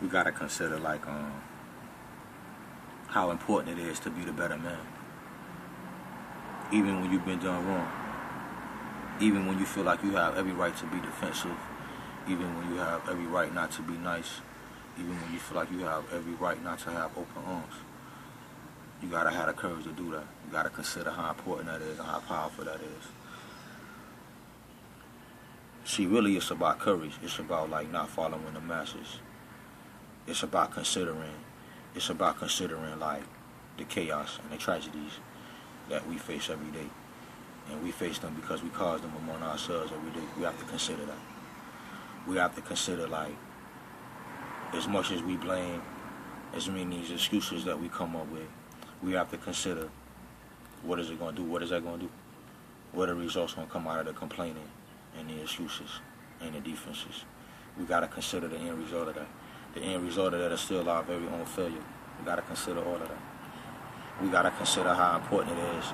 we gotta consider like how important it is to be the better man. Even when you've been done wrong. Even when you feel like you have every right to be defensive. Even when you have every right not to be nice. Even when you feel like you have every right not to have open arms. You gotta have the courage to do that. You gotta consider how important that is and how powerful that is. See, really it's about courage. It's about like not following the masses. It's about considering like the chaos and the tragedies that we face every day. And we face them because we cause them among ourselves every day. We have to consider that. We have to consider like as much as we blame, as many these excuses that we come up with, we have to consider what is it going to do? What is that going to do? What are the results going to come out of the complaining and the excuses and the defenses? We got to consider the end result of that. The end result of that is still our very own failure. We got to consider all of that. We got to consider how important it is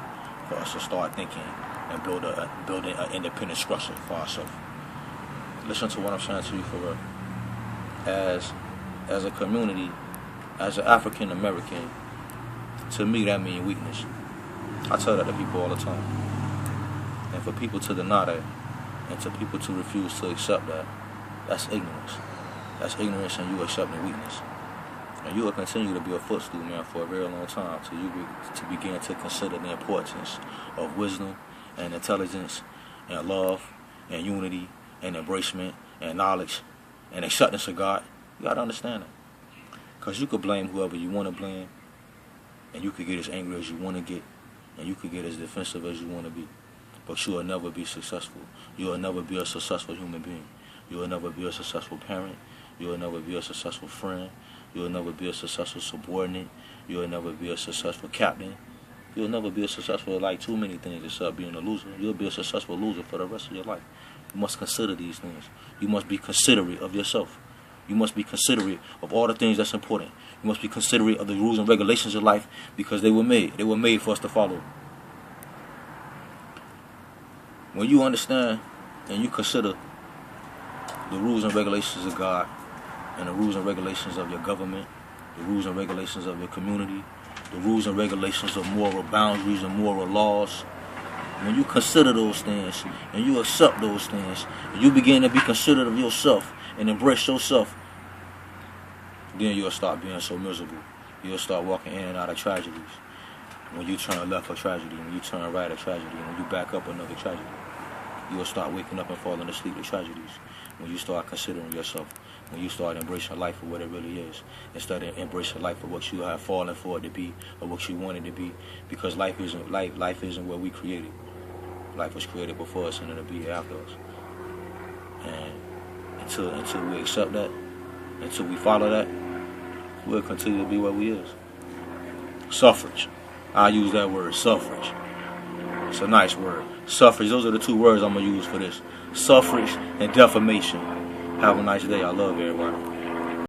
for us to start thinking and building an independent structure for ourselves. Listen to what I'm saying to you for real. As a community, as an African American, to me that means weakness. I tell that to people all the time. And for people to deny that, and to people to refuse to accept that, that's ignorance. That's ignorance, and you accepting weakness. And you will continue to be a footstool, man, for a very long time till you begin to consider the importance of wisdom and intelligence and love and unity and embracement and knowledge and acceptance of God. You got to understand that. Because you could blame whoever you want to blame, and you could get as angry as you want to get, and you could get as defensive as you want to be. But you will never be successful. You will never be a successful human being. You will never be a successful parent. You will never be a successful friend. You will never be a successful subordinate. You will never be a successful captain. You will never be a successful, like, too many things except being a loser. You'll be a successful loser for the rest of your life. You must consider these things. You must be considerate of yourself. You must be considerate of all the things that's important. You must be considerate of the rules and regulations of life because they were made. They were made for us to follow. When you understand and you consider the rules and regulations of God and the rules and regulations of your government, the rules and regulations of your community, the rules and regulations of moral boundaries and moral laws, when you consider those things and you accept those things and you begin to be considerate of yourself and embrace yourself, then you'll stop being so miserable. You'll start walking in and out of tragedies. When you turn left, a tragedy. When you turn right, a tragedy. When you back up, another tragedy. You'll start waking up and falling asleep to tragedies. When you start considering yourself. When you start embracing life for what it really is. Instead of embracing life for what you have fallen for it to be or what you wanted to be. Because life isn't what we created. Life was created before us and it'll be after us. And until we accept that, until we follow that, we'll continue to be what we is. Suffrage. I use that word, suffrage. It's a nice word. Suffrage, those are the two words I'm going to use for this. Suffrage and defamation. Have a nice day. I love everybody.